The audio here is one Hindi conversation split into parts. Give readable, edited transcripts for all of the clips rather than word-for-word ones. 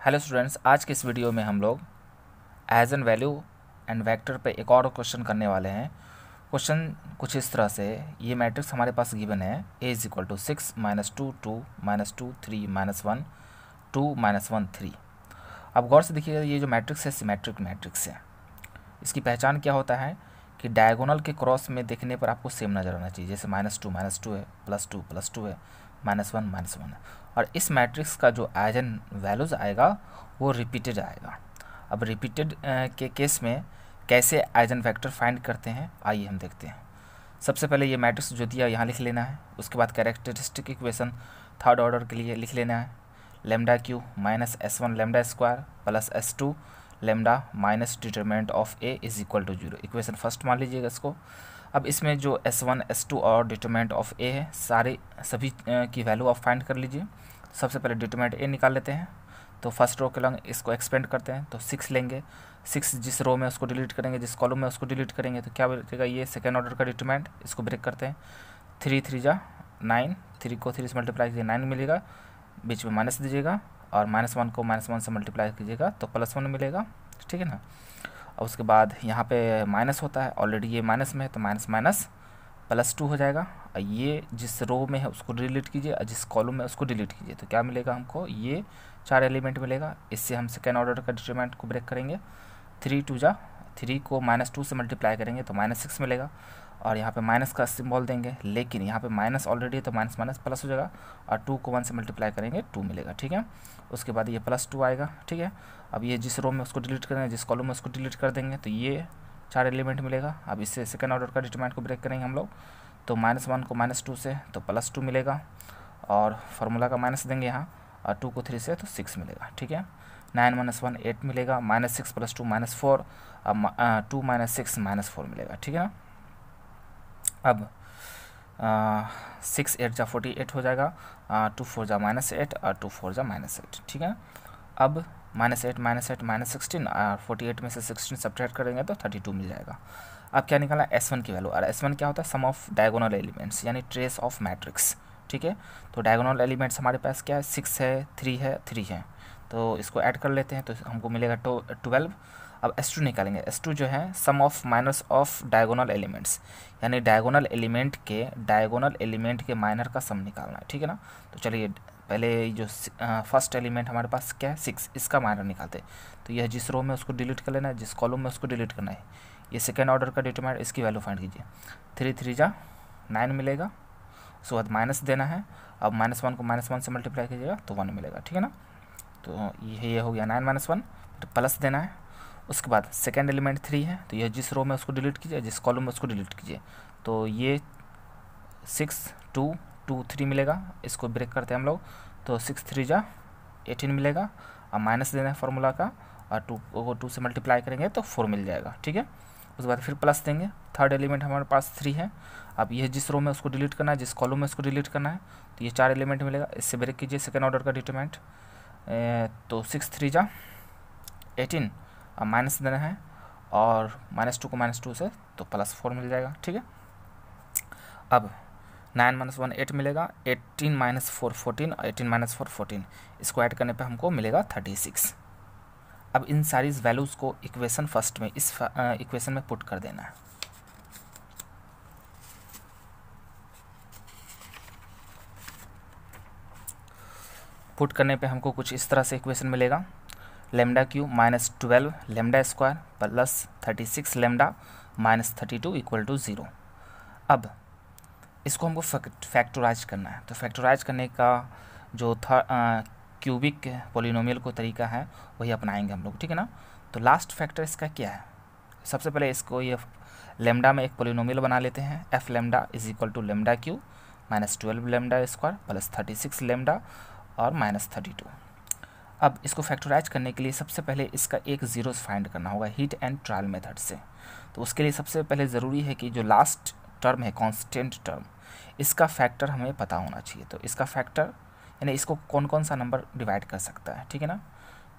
हेलो स्टूडेंट्स, आज के इस वीडियो में हम लोग eigen value and vector पे एक और क्वेश्चन करने वाले हैं। क्वेश्चन कुछ इस तरह से, ये मैट्रिक्स हमारे पास गिवन है a इज इक्वल टू 6 -2 2 -2 3 -1 2 -1 3। अब गौर से देखिएगा, ये जो मैट्रिक्स है सिमेट्रिक मैट्रिक्स है। इसकी पहचान क्या होता है कि डायगोनल के क्रॉस में देखने पर आपको सेम नज़र आना चाहिए। जैसे -2 है, +2 है, -1 है। और इस मैट्रिक्स का जो आइजन वैल्यूज़ आएगा वो रिपीटेड आएगा। अब रिपीटेड के केस में कैसे आइजन वेक्टर फाइंड करते हैं, आइए हम देखते हैं। सबसे पहले ये मैट्रिक्स जो दिया यहाँ लिख लेना है। उसके बाद कैरेक्टरिस्टिक इक्वेशन थर्ड ऑर्डर के लिए लिख लेना है। Lambda cube -s1 lambda square plus s2 lambda minus determinant of a is equal to 0। Equation first मान लीजिएगा इसको। अब इसमें जो s1 s2 और डिटरमिनेंट ऑफ a है, सभी की वैल्यू आप फाइंड कर लीजिए। सबसे पहले डिटरमिनेंट a निकाल लेते हैं, तो फर्स्ट रो के लंग इसको एक्सपेंड करते हैं, तो 6 लेंगे। 6 जिस रो में उसको डिलीट करेंगे, जिस कॉलम में उसको डिलीट करेंगे, तो क्या बचेगा, ये सेकेंड ऑर्डर का डिटरमिनेंट। इसको ब्रेक करते हैं, 3 3 जा 9, 3 को 3 से मल्टीप्लाई कीजिए 9 मिलेगा, बीच में माइनस दीजिएगा और -1 को -1 से मल्टीप्लाई कीजिएगा तो +1 मिलेगा, ठीक है ना। और उसके बाद यहाँ पे माइनस होता है, ऑलरेडी ये माइनस में है तो माइनस माइनस +2 हो जाएगा। और ये जिस रो में है उसको डिलीट कीजिए और जिस कॉलम में उसको डिलीट कीजिए, तो क्या मिलेगा हमको, ये 4 एलिमेंट मिलेगा। इससे हम सेकेंड ऑर्डर का डिटरमिनेंट को ब्रेक करेंगे। 3 2 जा 3 को -2 से मल्टीप्लाई करेंगे तो -6 मिलेगा और यहाँ पे माइनस का सिंबल देंगे, लेकिन यहाँ पे माइनस ऑलरेडी है तो माइनस माइनस प्लस हो जाएगा और 2 को 1 से मल्टीप्लाई करेंगे 2 मिलेगा, ठीक है। उसके बाद ये +2 आएगा, ठीक है। अब ये जिस रो में उसको डिलीट करेंगे, जिस कॉलम में उसको डिलीट कर देंगे, तो ये 4 एलिमेंट मिलेगा। अब इससे सेकेंड ऑर्डर का डिटरमिनेंट को ब्रेक करेंगे हम लोग, तो -1 को -2 से तो +2 मिलेगा और फार्मूला का माइनस देंगे यहाँ, और 2 को 3 से तो 6 मिलेगा, ठीक है। 9 - 1 8 मिलेगा, -6 + 2 -4, 2 - 6 -4 मिलेगा, ठीक है ना। अब 6 8 जा 48 हो जाएगा, 2 4 जा -8 और 2 4 जा -8, ठीक है। अब -8 -16 और 48 में से 16 सब्ट्रैक्ट करेंगे तो 32 मिल जाएगा। अब क्या निकाला, S1 की वैल्यू। और S1 क्या होता है, सम ऑफ डायगोनल एलिमेंट्स यानी ट्रेस ऑफ मैट्रिक्स, ठीक है। तो डायगोनल एलिमेंट्स हमारे पास क्या है, 6 है, 3 है, 3 है, तो इसको ऐड कर लेते हैं तो हमको मिलेगा 12। अब S2 निकालेंगे। S2 जो है sum of minus of diagonal elements, यानी डायगोनल एलिमेंट के माइनर का सम निकालना है, ठीक है ना। तो चलिए पहले जो फर्स्ट एलिमेंट हमारे पास क्या है 6, इसका माइनर निकालते हैं। तो यह जिस रो में उसको डिलीट कर लेना है, जिस कॉलम में उसको डिलीट करना है। ये सेकेंड ऑर्डर का डिटरमिनेंट, इसकी वैल्यू फाइंड कीजिए। 3 3 जा 9 मिलेगा, उसके बाद माइनस देना है। अब -1 को -1 से मल्टीप्लाई कीजिएगा तो 1 मिलेगा, ठीक है ना। तो ये हो गया 9 - 1, तो प्लस देना है। उसके बाद सेकेंड एलिमेंट 3 है, तो यह जिस रो में उसको डिलीट कीजिए, जिस कॉलम में उसको डिलीट कीजिए, तो ये 6 2 2 3 मिलेगा। इसको ब्रेक करते हैं हम लोग, तो 6 3 जा 18 मिलेगा और माइनस देना है फार्मूला का, और 2 को 2 से मल्टीप्लाई करेंगे तो 4 मिल जाएगा, ठीक है। उसके बाद फिर प्लस देंगे। थर्ड एलिमेंट हमारे पास 3 है। अब यह जिस रो में उसको डिलीट करना है, जिस कॉलम में उसको डिलीट करना है, तो ये 4 एलिमेंट मिलेगा। इससे ब्रेक कीजिए सेकेंड ऑर्डर का डिटरमिनेंट, तो 6 3 जा 18 और माइनस देना है, और -2 को -2 से तो +4 मिल जाएगा, ठीक है। अब 9 - 1 8 मिलेगा, 18 - 4 14 और 18 - 4 14, इसको ऐड करने पे हमको मिलेगा 36। अब इन सारी वैल्यूज़ को इक्वेशन फर्स्ट में, इस इक्वेशन में पुट कर देना है। पुट करने पे हमको कुछ इस तरह से इक्वेशन मिलेगा, lambda cube -12 lambda square plus 36 lambda -32 equal to 0। अब इसको हमको फैक्टराइज करना है, तो फैक्टराइज करने का जो था क्यूबिक पोलिनोमियल को तरीका है वही अपनाएंगे हम लोग, ठीक है ना। तो लास्ट फैक्टर इसका क्या है, सबसे पहले इसको ये लेमडा में एक पोलिनोमियल बना लेते हैं। f lambda is equal to lambda cube -12 lambda square plus 36 lambda और -32। अब इसको फैक्टराइज करने के लिए सबसे पहले इसका एक ज़ीरोस फाइंड करना होगा हीट एंड ट्रायल मेथड से। तो उसके लिए सबसे पहले ज़रूरी है कि जो लास्ट टर्म है कांस्टेंट टर्म, इसका फैक्टर हमें पता होना चाहिए। तो इसका फैक्टर यानी इसको कौन कौन सा नंबर डिवाइड कर सकता है, ठीक है ना।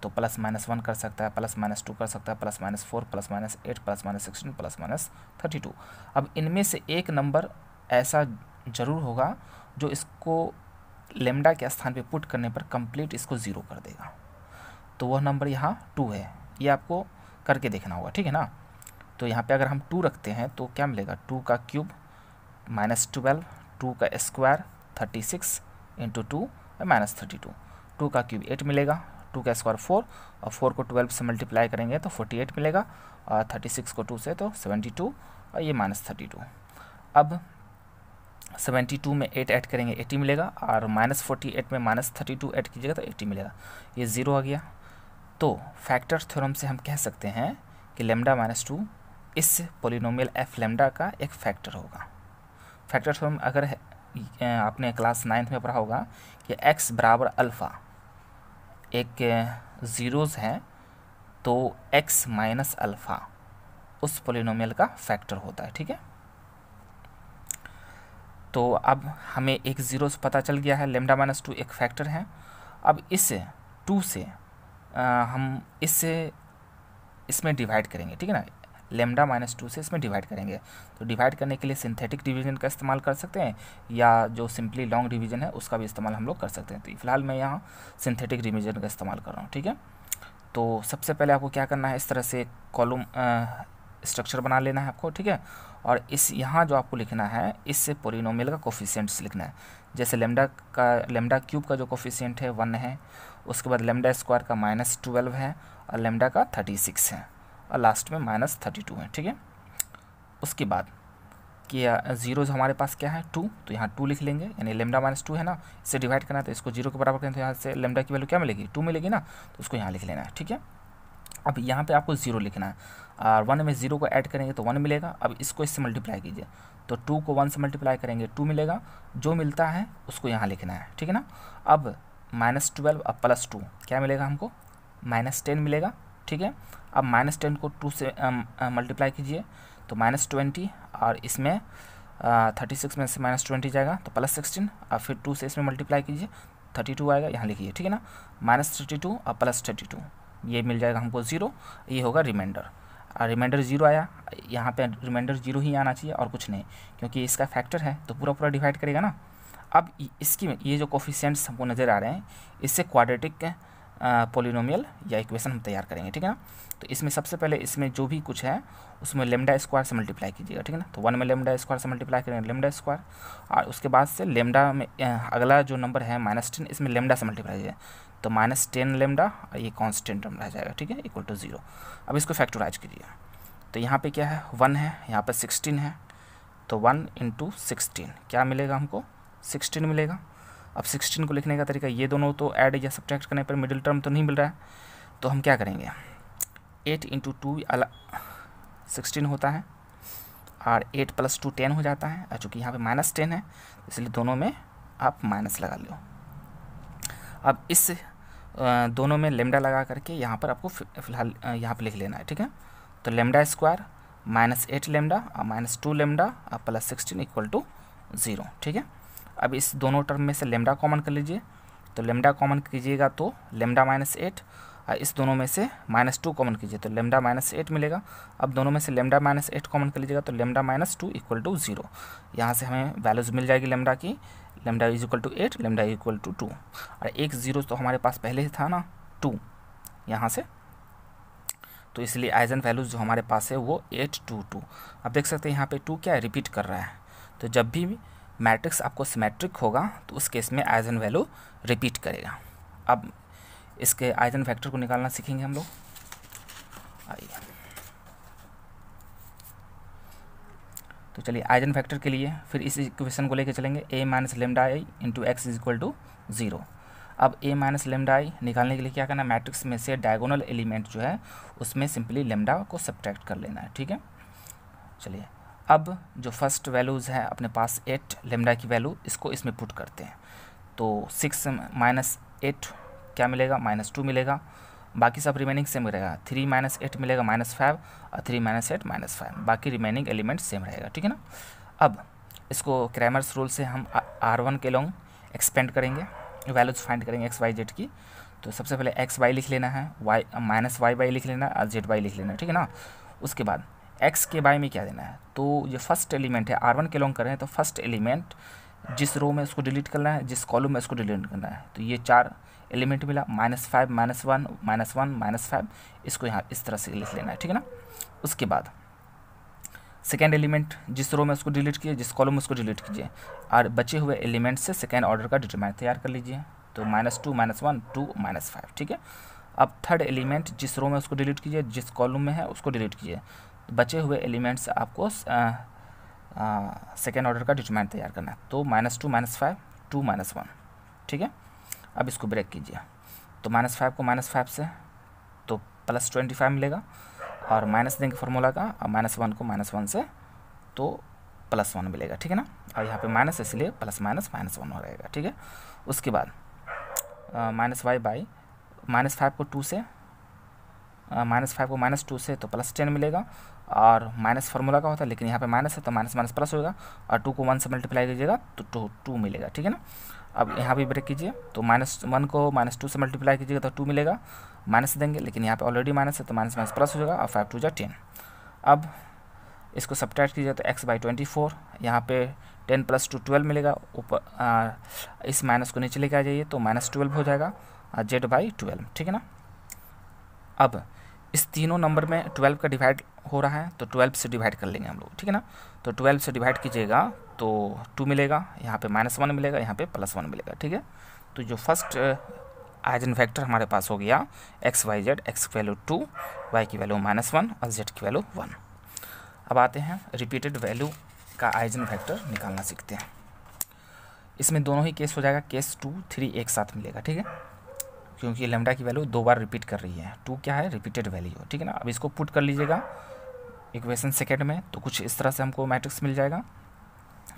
तो +-1 कर सकता है, +-2 कर सकता है, +-4 +-8 +-16 +-32। अब इनमें से एक नंबर ऐसा ज़रूर होगा जो इसको लेमडा के स्थान पे पुट करने पर कंप्लीट इसको 0 कर देगा। तो वह नंबर यहाँ 2 है। ये आपको करके देखना होगा, ठीक है ना। तो यहाँ पे अगर हम 2 रखते हैं तो क्या मिलेगा, 2 का क्यूब -12, 2 का स्क्वायर 36 इंटू 2 -32, 2 का क्यूब 8 मिलेगा, 2 का स्क्वायर 4 और 4 को 12 से मल्टीप्लाई करेंगे तो 48 मिलेगा, और 36 को 2 से तो 72 और ये -32। अब 72 में 8 ऐड करेंगे 80 मिलेगा, और -48 में -32 ऐड कीजिएगा तो 80 मिलेगा, ये 0 आ गया। तो फैक्टर थ्योरम से हम कह सकते हैं कि λ-2 इस पोलिनोमियल f लैम्डा का एक फैक्टर होगा। फैक्टर थ्योरम अगर आपने क्लास 9th में पढ़ा होगा कि x बराबर अल्फ़ा एक ज़ीरोज़ हैं तो x माइनस अल्फ़ा उस पोलिनोमियल का फैक्टर होता है, ठीक है। तो अब हमें एक ज़ीरो से पता चल गया है λ-2 एक फैक्टर है। अब इस 2 से हम इसमें डिवाइड करेंगे, ठीक है ना, λ-2 से इसमें डिवाइड करेंगे। तो डिवाइड करने के लिए सिंथेटिक डिवीजन का इस्तेमाल कर सकते हैं, या जो सिंपली लॉन्ग डिवीजन है उसका भी इस्तेमाल हम लोग कर सकते हैं। तो फिलहाल मैं यहाँ सिंथेटिक डिवीजन का इस्तेमाल कर रहा हूँ, ठीक है। तो सबसे पहले आपको क्या करना है, इस तरह से कॉलम स्ट्रक्चर बना लेना है आपको, ठीक है। और इस यहाँ जो आपको लिखना है इस पोलिनोमियल का कोफिशिएंट्स लिखना है। जैसे लैम्डा क्यूब का जो कोफिशिएंट है 1 है, उसके बाद लैम्डा स्क्वायर का -12 है, और लैम्डा का 36 है, और लास्ट में -32 है, ठीक है। उसके बाद कि ज़ीरोज़ हमारे पास क्या है 2, तो यहाँ 2 लिख लेंगे, यानी λ-2 है ना, इससे डिवाइड करना है तो इसको 0 के बराबर करें तो यहाँ से लैम्डा की वैल्यू क्या मिलेगी, 2 मिलेगी ना, तो उसको यहाँ लिख लेना है, ठीक है। अब यहाँ पे आपको 0 लिखना है, और 1 में 0 को ऐड करेंगे तो 1 मिलेगा। अब इसको इससे मल्टीप्लाई कीजिए, तो 2 को 1 से मल्टीप्लाई करेंगे 2 मिलेगा, जो मिलता है उसको यहाँ लिखना है, ठीक है ना। अब -12 अब +2 क्या मिलेगा हमको, -10 मिलेगा, ठीक है। अब -10 को 2 से मल्टीप्लाई कीजिए तो -20, और इसमें 36 में से -20 जाएगा तो +16, और फिर 2 से इसमें मल्टीप्लाई कीजिए 32 आएगा, यहाँ लिखिए, ठीक है ना। -32 और +32 ये मिल जाएगा हमको 0, ये होगा रिमाइंडर। और रिमाइंडर 0 आया, यहाँ पे रिमाइंडर 0 ही आना चाहिए और कुछ नहीं, क्योंकि इसका फैक्टर है तो पूरा पूरा डिवाइड करेगा ना। अब इसकी ये जो कोफिशिएंट्स हमको नज़र आ रहे हैं इससे क्वाड्रेटिक पोलिनोमियल या इक्वेशन हम तैयार करेंगे, ठीक है ना। तो इसमें सबसे पहले इसमें जो भी कुछ है उसमें लैम्डा स्क्वायर से मल्टीप्लाई कीजिएगा, ठीक है ना। तो 1 में लैम्डा स्क्वायर से मल्टीप्लाई करेंगे लैम्डा स्क्वायर, और उसके बाद से लैम्डा में अगला जो नंबर है -10 इसमें लैम्डा से मल्टीप्लाई कीजिए, तो -10 लैम्डा, और ये कांस्टेंट टर्म रह जाएगा, ठीक है, इक्वल टू 0। अब इसको फैक्टराइज कीजिए, तो यहाँ पे क्या है 1 है, यहाँ पे 16 है, तो 1 × 16 क्या मिलेगा हमको, 16 मिलेगा। अब 16 को लिखने का तरीका, ये दोनों तो ऐड या सब्ट्रैक्ट करने पर मिडिल टर्म तो नहीं मिल रहा है, तो हम क्या करेंगे 8 × 2 16 होता है, और 8 + 2 10 हो जाता है, और चूँकि यहाँ पे -10 है इसलिए दोनों में आप माइनस लगा लो। अब इस दोनों में लैम्डा लगा करके यहाँ पर आपको फिलहाल यहाँ पर लिख लेना है, ठीक है। तो लैम्डा स्क्वायर -8 लैम्डा और -2 लैम्डा और +16 = 0, ठीक है। अब इस दोनों टर्म में से लैम्डा कॉमन कर लीजिए, तो लैम्डा कॉमन कीजिएगा तो लैम्डा -8, और इस दोनों में से -2 कॉमन कीजिए तो लैम्डा -8 मिलेगा। अब दोनों में से लैम्डा -8 कॉमन कर लीजिएगा तो लैम्डा -2 = 0। यहाँ से हमें वैल्यूज़ मिल जाएगी लैम्डा की, लैम्डा = 8, लैम्डा = 2, और एक 0 तो हमारे पास पहले ही था ना 2 यहाँ से, तो इसलिए आइजन वैल्यूज़ जो हमारे पास है वो 8 2 2। अब देख सकते हैं यहाँ पे 2 क्या है, रिपीट कर रहा है। तो जब भी मैट्रिक्स आपको सिमेट्रिक होगा तो उस केस में आइजन वैल्यू रिपीट करेगा। अब इसके आइजन फैक्टर को निकालना सीखेंगे हम लोग, आइए। तो चलिए आइजन फैक्टर के लिए फिर इस इक्वेशन को लेके चलेंगे, a - λI × x = 0। अब a - λI निकालने के लिए क्या करना है, मैट्रिक्स में से डायगोनल एलिमेंट जो है उसमें सिंपली लैम्डा को सब्ट्रैक्ट कर लेना है, ठीक है। चलिए अब जो फर्स्ट वैल्यूज़ है अपने पास 8 लैम्डा की वैल्यू, इसको इसमें पुट करते हैं, तो 6 - 8 क्या मिलेगा, -2 मिलेगा। बाकी सब रिमेनिंग सेम रहेगा, 3 - 8 मिलेगा -5, और 3 - 8 -5, बाकी रिमेनिंग एलिमेंट सेम रहेगा, ठीक है ना। अब इसको क्रैमर्स रूल से हम R1 के लॉन्ग एक्सपेंड करेंगे, वैल्यूज़ फाइंड करेंगे x y z की। तो सबसे पहले x y लिख लेना है, -y लिख लेना है, और z लिख लेना है, ठीक है ना। उसके बाद x के बाय में क्या देना है, तो ये फर्स्ट एलिमेंट है, R1 के लॉन्ग कर रहे हैं तो फर्स्ट एलिमेंट जिस रो में उसको डिलीट करना है, जिस कॉलम में उसको डिलीट करना है। तो ये 4 एलिमेंट मिला, -5 -1 -1 -5, इसको यहाँ इस तरह से लिख लेना है, ठीक है ना। उसके बाद सेकेंड एलिमेंट जिस रो में उसको डिलीट कीजिए, जिस कॉलम में उसको डिलीट कीजिए, और बचे हुए एलिमेंट से सेकेंड ऑर्डर का डिटरमिनेंट तैयार कर लीजिए। तो -2 -1 2 -5, ठीक है। अब थर्ड एलिमेंट जिस रो में उसको डिलीट कीजिए, जिस कॉलम में है उसको डिलीट कीजिए, बचे हुए एलिमेंट से आपको सेकेंड ऑर्डर का डिटरमिनेंट तैयार करना है। तो -2 -5 2 -1, ठीक है। अब इसको ब्रेक कीजिए, तो -5 को -5 से तो +25 मिलेगा, और माइनस देंगे फार्मूला का, और -1 को -1 से तो +1 मिलेगा, ठीक है ना। और यहाँ पे माइनस इसलिए प्लस माइनस -1 हो रहेगा, ठीक है। उसके बाद -y बाई -5 को 2 से -5 को -2 से तो +10 मिलेगा, और माइनस फार्मूला का होता है, लेकिन यहाँ पे माइनस है तो माइनस माइनस प्लस होगा, और 2 को 1 से मल्टीप्लाई कीजिएगा तो 2 मिलेगा, ठीक है ना। अब यहाँ भी ब्रेक कीजिए, तो -1 को -2 से मल्टीप्लाई कीजिएगा तो 2 मिलेगा, माइनस देंगे, लेकिन यहाँ पे ऑलरेडी माइनस है तो माइनस माइनस प्लस हो जाएगा, और 5 2 जा 10। अब इसको सब्ट्रैक्ट कीजिए तो x/24, यहाँ पे 10 + 2 12 मिलेगा, ऊपर इस माइनस को नीचे लेके आ जाइए तो -12 हो जाएगा, z/12, ठीक है ना। अब इस तीनों नंबर में 12 का डिवाइड हो रहा है, तो 12 से डिवाइड कर लेंगे हम लोग, ठीक है ना। तो 12 से डिवाइड कीजिएगा तो 2 मिलेगा, यहाँ पे -1 मिलेगा, यहाँ पे +1 मिलेगा, ठीक है। तो जो फर्स्ट आइजन वेक्टर हमारे पास हो गया x y z, x की वैल्यू 2, y की वैल्यू -1 और z की वैल्यू 1। अब आते हैं रिपीटेड वैल्यू का आइजन वेक्टर निकालना सीखते हैं। इसमें दोनों ही केस हो जाएगा, केस 2 3 एक साथ मिलेगा, ठीक है, क्योंकि लैम्डा की वैल्यू 2 बार रिपीट कर रही है। 2 क्या है, रिपीटेड वैल्यू, ठीक है ना। अब इसको पुट कर लीजिएगा इक्वेशन सेकेंड में, तो कुछ इस तरह से हमको मैट्रिक्स मिल जाएगा।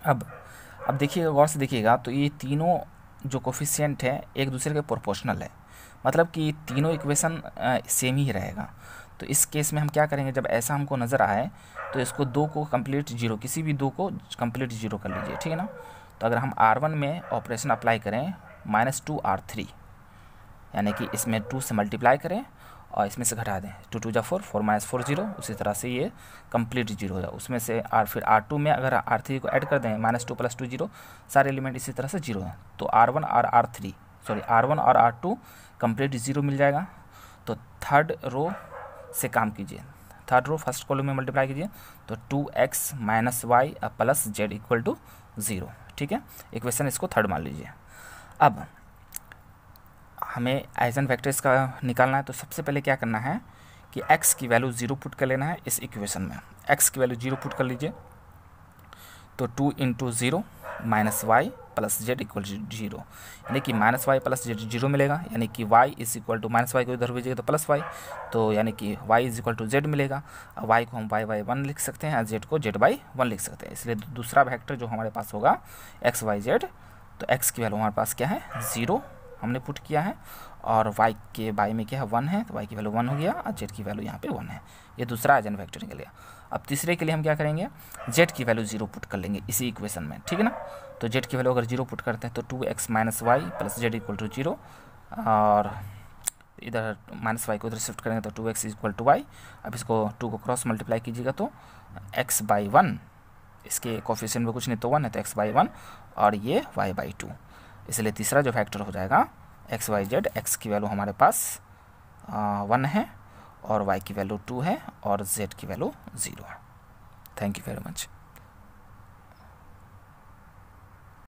अब देखिएगा, गौर से देखिएगा, तो ये तीनों जो कोफिशिएंट है एक दूसरे के प्रोपोर्शनल है, मतलब कि तीनों इक्वेशन सेम ही रहेगा। तो इस केस में हम क्या करेंगे, जब ऐसा हमको नज़र आए तो इसको 2 को कंप्लीट 0, किसी भी 2 को कंप्लीट 0 कर लीजिए, ठीक है ना। तो अगर हम R1 में ऑपरेशन अप्लाई करें -2 R3, यानी कि इसमें 2 से मल्टीप्लाई करें और इसमें से घटा दें, 2 2 जा 4 4 - 4 0, उसी तरह से ये कंप्लीट 0 हो जाए। उसमें से फिर R2 में अगर R3 को ऐड कर दें, -2 + 2 0, सारे एलिमेंट इसी तरह से 0 हैं, तो R1 और R2 कंप्लीट 0 मिल जाएगा। तो थर्ड रो से काम कीजिए, थर्ड रो फर्स्ट कॉलम में मल्टीप्लाई कीजिए, तो 2x - y + z = 0, ठीक है। इक्वेशन इसको थर्ड मान लीजिए। अब हमें आइजन वेक्टर्स का निकालना है, तो सबसे पहले क्या करना है कि x की वैल्यू 0 पुट कर लेना है इस इक्वेशन में। x की वैल्यू 0 पुट कर लीजिए, तो 2 × 0 - y + z = 0, यानी कि -y + z 0 मिलेगा, यानी कि y = -y को इधर भेजिएगा तो +y, तो यानी कि y = z मिलेगा। y को हम y/1 लिख सकते हैं, z को z/1 लिख सकते हैं, इसलिए दूसरा वेक्टर जो हमारे पास होगा x y z, तो x की वैल्यू हमारे पास क्या है 0 हमने पुट किया है, और y के बाई में क्या है 1 है, तो y की वैल्यू 1 हो गया, और z की वैल्यू यहाँ पे 1 है। ये दूसरा आइजन वेक्टर निकल गया। अब तीसरे के लिए हम क्या करेंगे, z की वैल्यू 0 पुट कर लेंगे इसी इक्वेशन में, ठीक है ना। तो z की वैल्यू अगर 0 पुट करते हैं तो 2x - y + z = 0, और इधर -y को इधर शिफ्ट करेंगे तो 2x = y। अब इसको 2 को क्रॉस मल्टीप्लाई कीजिएगा तो x/1, इसके कोफिशिएंट में कुछ नहीं तो 1 है, तो x/1, और ये y/2, इसलिए तीसरा जो फैक्टर हो जाएगा x y z, x की वैल्यू हमारे पास 1 है, और y की वैल्यू 2 है, और z की वैल्यू 0 है। Thank you very much.